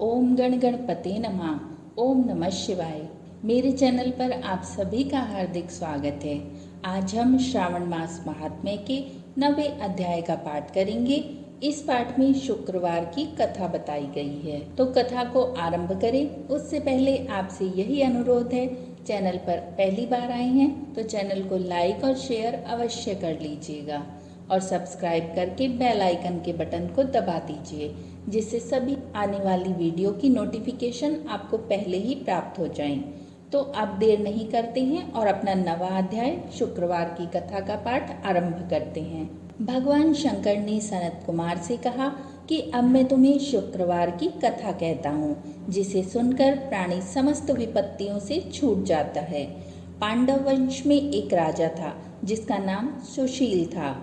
ओम गण गणपते नमः। ओम नमः शिवाय। मेरे चैनल पर आप सभी का हार्दिक स्वागत है। आज हम श्रावण मास महात्म्य के 9वें अध्याय का पाठ करेंगे। इस पाठ में शुक्रवार की कथा बताई गई है, तो कथा को आरंभ करें। उससे पहले आपसे यही अनुरोध है, चैनल पर पहली बार आए हैं तो चैनल को लाइक और शेयर अवश्य कर लीजिएगा और सब्सक्राइब करके बेल आइकन के बटन को दबा दीजिए, जिससे सभी आने वाली वीडियो की नोटिफिकेशन आपको पहले ही प्राप्त हो जाएं। तो आप देर नहीं करते हैं और अपना 9वां अध्याय शुक्रवार की कथा का पाठ आरंभ करते हैं। भगवान शंकर ने सनत कुमार से कहा कि अब मैं तुम्हें शुक्रवार की कथा कहता हूँ, जिसे सुनकर प्राणी समस्त विपत्तियों से छूट जाता है। पांडव वंश में एक राजा था जिसका नाम सुशील था।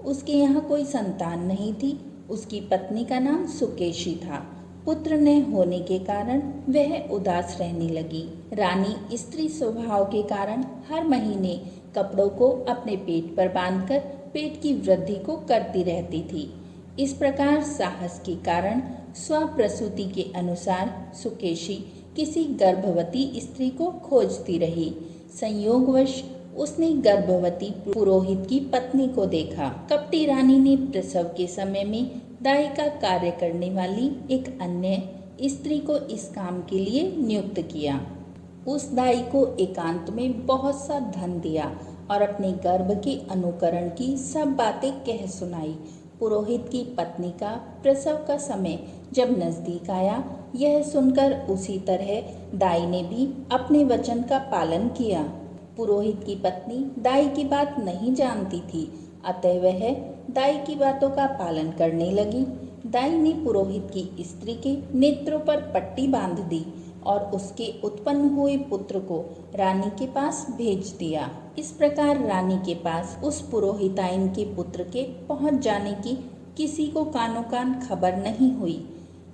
उसके यहाँ कोई संतान नहीं थी। उसकी पत्नी का नाम सुकेशी था। पुत्र न होने के कारण वह उदास रहने लगी। रानी स्त्री स्वभाव के कारण हर महीने कपड़ों को अपने पेट पर बांधकर पेट की वृद्धि को करती रहती थी। इस प्रकार साहस के कारण स्वप्रसूति के अनुसार सुकेशी किसी गर्भवती स्त्री को खोजती रही। संयोगवश उसने गर्भवती पुरोहित की पत्नी को देखा। कपटी रानी ने प्रसव के समय में दाई का कार्य करने वाली एक अन्य स्त्री को इस काम के लिए नियुक्त किया। उस दाई को एकांत में बहुत सा धन दिया और अपने गर्भ के अनुकरण की सब बातें कह सुनाई। पुरोहित की पत्नी का प्रसव का समय जब नजदीक आया, यह सुनकर उसी तरह दाई ने भी अपने वचन का पालन किया। पुरोहित की पत्नी दाई की बात नहीं जानती थी, अतः वह दाई की बातों का पालन करने लगी। दाई ने पुरोहित की स्त्री के नेत्रों पर पट्टी बांध दी और उसके उत्पन्न हुए पुत्र को रानी के पास भेज दिया। इस प्रकार रानी के पास उस पुरोहिताइन के पुत्र के पहुंच जाने की किसी को कानो कान खबर नहीं हुई।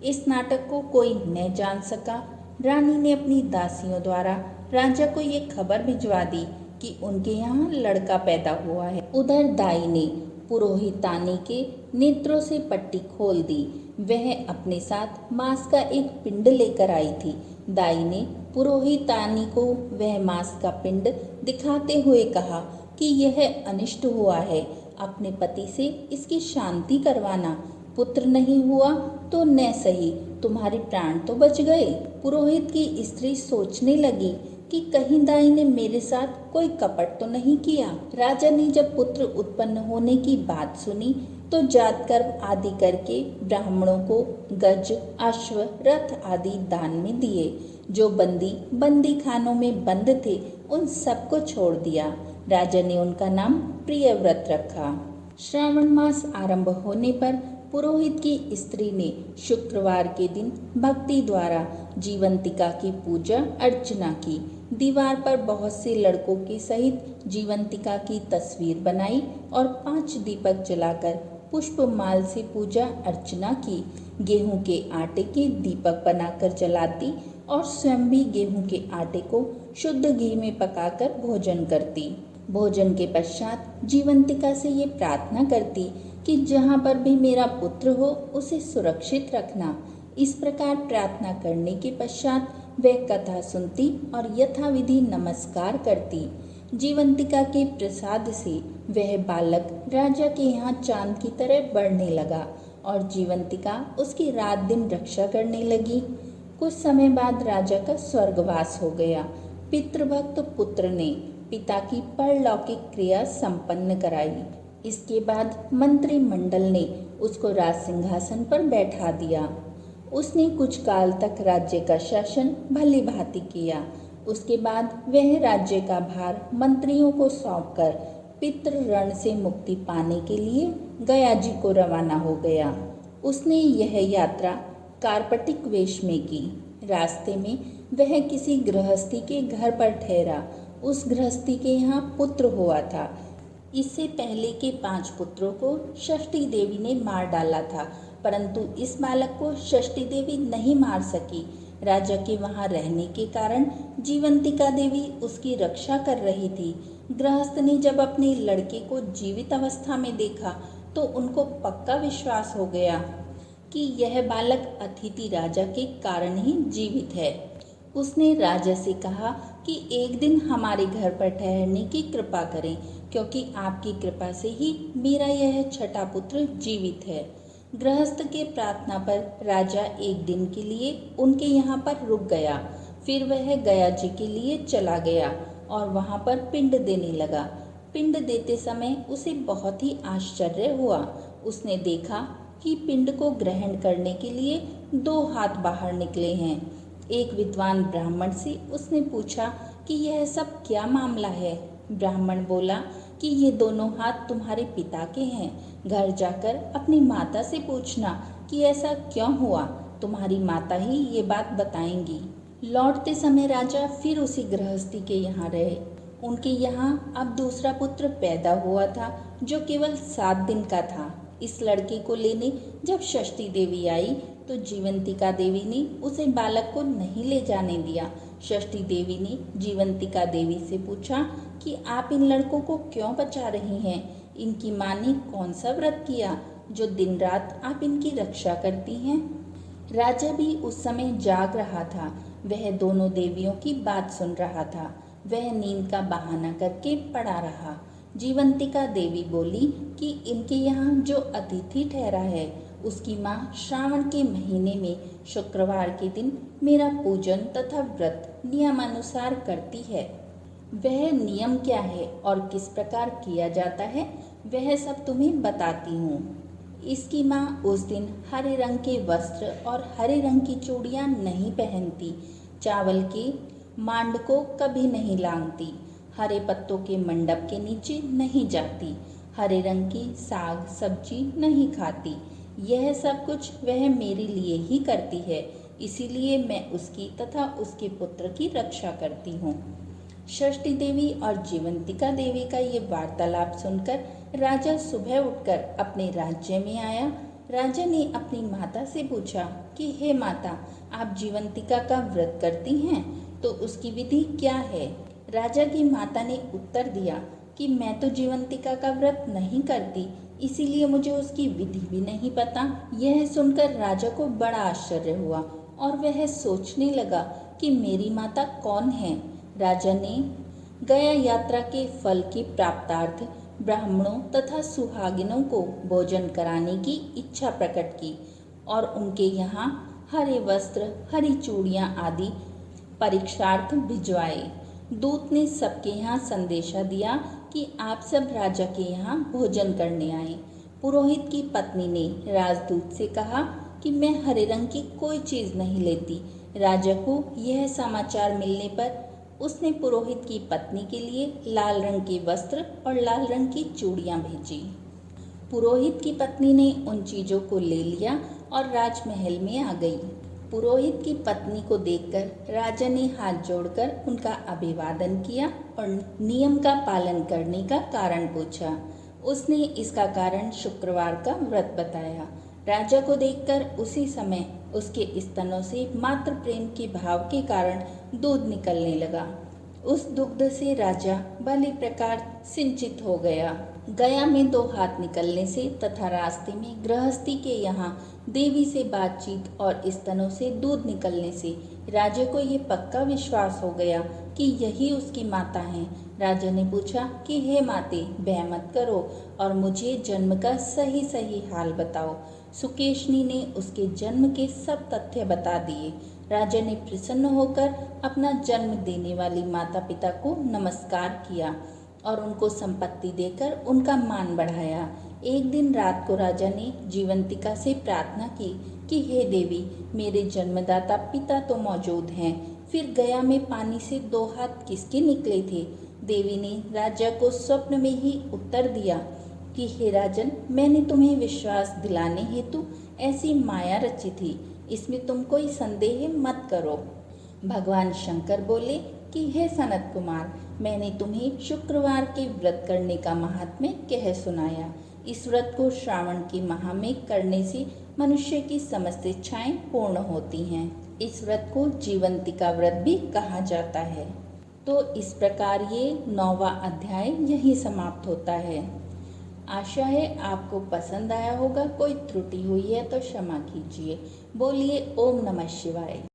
इस नाटक को कोई न जान सका। रानी ने अपनी दासियों द्वारा राजा को ये खबर भिजवा दी कि उनके यहाँ लड़का पैदा हुआ है। उधर दाई ने पुरोहितानी के नेत्रों से पट्टी खोल दी। वह अपने साथ मांस का एक पिंड लेकर आई थी। दाई ने पुरोहितानी को वह मांस का पिंड दिखाते हुए कहा कि यह अनिष्ट हुआ है, अपने पति से इसकी शांति करवाना। पुत्र नहीं हुआ तो न सही, तुम्हारे प्राण तो बच गए। पुरोहित की स्त्री सोचने लगी कि कहीं दाई ने मेरे साथ कोई कपट तो नहीं किया। राजा ने जब पुत्र उत्पन्न होने की बात सुनी तो जात कर्म आदि करके ब्राह्मणों को गज, अश्व, रथ आदि दान में दिए। जो बंदी खानों में बंद थे, उन सबको छोड़ दिया। राजा ने उनका नाम प्रियव्रत रखा। श्रावण मास आरंभ होने पर पुरोहित की स्त्री ने शुक्रवार के दिन भक्ति द्वारा जीवंतिका की पूजा अर्चना की। दीवार पर बहुत से लड़कों के सहित जीवंतिका की तस्वीर बनाई और 5 दीपक जलाकर पुष्पमाल से पूजा अर्चना की। गेहूं के आटे के दीपक बनाकर जलाती और स्वयं भी गेहूं के आटे को शुद्ध घी में पकाकर भोजन करती। भोजन के पश्चात जीवंतिका से ये प्रार्थना करती कि जहाँ पर भी मेरा पुत्र हो उसे सुरक्षित रखना। इस प्रकार प्रार्थना करने के पश्चात वह कथा सुनती और यथाविधि नमस्कार करती। जीवंतिका के प्रसाद से वह बालक राजा के यहाँ चांद की तरह बढ़ने लगा और जीवंतिका उसकी रात दिन रक्षा करने लगी। कुछ समय बाद राजा का स्वर्गवास हो गया। पितृभक्त पुत्र ने पिता की परलौकिक क्रिया संपन्न कराई। इसके बाद मंत्रिमंडल ने उसको राज सिंहासन पर बैठा दिया। उसने कुछ काल तक राज्य का शासन भली भांति किया। उसके बाद वह राज्य का भार मंत्रियों को सौंपकर पितृ ऋण से मुक्ति पाने के लिए गया जी को रवाना हो गया। उसने यह यात्रा कार्पटिक वेश में की। रास्ते में वह किसी गृहस्थी के घर पर ठहरा। उस गृहस्थी के यहाँ पुत्र हुआ था। इससे पहले के 5 पुत्रों को षष्ठी देवी ने मार डाला था, परंतु इस बालक को षष्ठी देवी नहीं मार सकी। राजा के वहाँ रहने के कारण जीवंतिका देवी उसकी रक्षा कर रही थी। गृहस्थ ने जब अपने लड़के को जीवित अवस्था में देखा तो उनको पक्का विश्वास हो गया कि यह बालक अतिथि राजा के कारण ही जीवित है। उसने राजा से कहा कि एक दिन हमारे घर पर ठहरने की कृपा करें, क्योंकि आपकी कृपा से ही मेरा यह छठा पुत्र जीवित है। गृहस्थ के प्रार्थना पर राजा एक दिन के लिए उनके यहाँ पर रुक गया। फिर वह गया जी के लिए चला गया और वहाँ पर पिंड देने लगा। पिंड देते समय उसे बहुत ही आश्चर्य हुआ। उसने देखा कि पिंड को ग्रहण करने के लिए 2 हाथ बाहर निकले हैं। एक विद्वान ब्राह्मण से उसने पूछा कि यह सब क्या मामला है। ब्राह्मण बोला कि ये दोनों हाथ तुम्हारे पिता के हैं। घर जाकर अपनी माता से पूछना कि ऐसा क्यों हुआ, तुम्हारी माता ही ये बात बताएंगी। लौटते समय राजा फिर उसी गृहस्थी के यहाँ रहे। उनके यहाँ अब दूसरा पुत्र पैदा हुआ था, जो केवल 7 दिन का था। इस लड़के को लेने जब षष्ठी देवी आई तो जीवंतिका देवी ने उसे बालक को नहीं ले जाने दिया। षष्ठी देवी ने जीवंतिका देवी से पूछा कि आप इन लड़कों को क्यों बचा रही हैं? इनकी माँ ने कौन सा व्रत किया जो दिन रात आप इनकी रक्षा करती हैं? राजा भी उस समय जाग रहा था। वह दोनों देवियों की बात सुन रहा था। वह नींद का बहाना करके पड़ा रहा। जीवंतिका देवी बोली कि इनके यहाँ जो अतिथि ठहरा है उसकी माँ श्रावण के महीने में शुक्रवार के दिन मेरा पूजन तथा व्रत नियमानुसार करती है। वह नियम क्या है और किस प्रकार किया जाता है वह सब तुम्हें बताती हूँ। इसकी माँ उस दिन हरे रंग के वस्त्र और हरे रंग की चूड़ियाँ नहीं पहनती, चावल के मांड को कभी नहीं लांघती, हरे पत्तों के मंडप के नीचे नहीं जाती, हरे रंग की साग सब्जी नहीं खाती। यह सब कुछ वह मेरे लिए ही करती है, इसीलिए मैं उसकी तथा उसके पुत्र की रक्षा करती हूँ। षष्ठी देवी और जीवंतिका देवी का ये वार्तालाप सुनकर राजा सुबह उठकर अपने राज्य में आया। राजा ने अपनी माता से पूछा कि हे माता, आप जीवंतिका का व्रत करती हैं तो उसकी विधि क्या है? राजा की माता ने उत्तर दिया कि मैं तो जीवंतिका का व्रत नहीं करती, इसीलिए मुझे उसकी विधि भी नहीं पता। यह सुनकर राजा को बड़ा आश्चर्य हुआ और वह सोचने लगा कि मेरी माता कौन है। राजा ने गया यात्रा के फल की प्राप्तार्थ ब्राह्मणों तथा सुहागिनों को भोजन कराने की इच्छा प्रकट की और उनके यहाँ हरे वस्त्र, हरी चूड़ियाँ आदि परीक्षार्थ भिजवाए। दूत ने सबके यहाँ संदेशा दिया कि आप सब राजा के यहाँ भोजन करने आए। पुरोहित की पत्नी ने राजदूत से कहा कि मैं हरे रंग की कोई चीज़ नहीं लेती। राजा को यह समाचार मिलने पर उसने पुरोहित की पत्नी के लिए लाल रंग के वस्त्र और लाल रंग की चूड़ियाँ भेजी। पुरोहित की पत्नी ने उन चीज़ों को ले लिया और राजमहल में आ गई। पुरोहित की पत्नी को देखकर राजा ने हाथ जोड़कर उनका अभिवादन किया और नियम का पालन करने का कारण पूछा। उसने इसका कारण शुक्रवार का व्रत बताया। राजा को देखकर उसी समय उसके स्तनों से मातृ प्रेम के भाव के कारण दूध निकलने लगा। उस दुग्ध से राजा भली प्रकार सिंचित हो गया। गया में 2 हाथ निकलने से तथा रास्ते में गृहस्थी के यहाँ देवी से बातचीत और स्तनों से दूध निकलने से राजा को ये पक्का विश्वास हो गया कि यही उसकी माता हैं। राजा ने पूछा कि हे माते, भय मत करो और मुझे जन्म का सही सही हाल बताओ। सुकेशनी ने उसके जन्म के सब तथ्य बता दिए। राजा ने प्रसन्न होकर अपना जन्म देने वाली माता पिता को नमस्कार किया और उनको संपत्ति देकर उनका मान बढ़ाया। एक दिन रात को राजा ने जीवंतिका से प्रार्थना की कि हे देवी, मेरे जन्मदाता पिता तो मौजूद हैं, फिर गया में पानी से 2 हाथ किसके निकले थे? देवी ने राजा को स्वप्न में ही उत्तर दिया कि हे राजन, मैंने तुम्हें विश्वास दिलाने हेतु ऐसी माया रची थी, इसमें तुम कोई संदेह मत करो। भगवान शंकर बोले कि हे सनत कुमार, मैंने तुम्हें शुक्रवार के व्रत करने का महात्म्य कह सुनाया। इस व्रत को श्रावण के माह में करने से मनुष्य की समस्त इच्छाएं पूर्ण होती हैं। इस व्रत को जीवंतिका व्रत भी कहा जाता है। तो इस प्रकार ये 9वां अध्याय यहीं समाप्त होता है। आशा है आपको पसंद आया होगा। कोई त्रुटि हुई है तो क्षमा कीजिए। बोलिए ओम नमः शिवाय।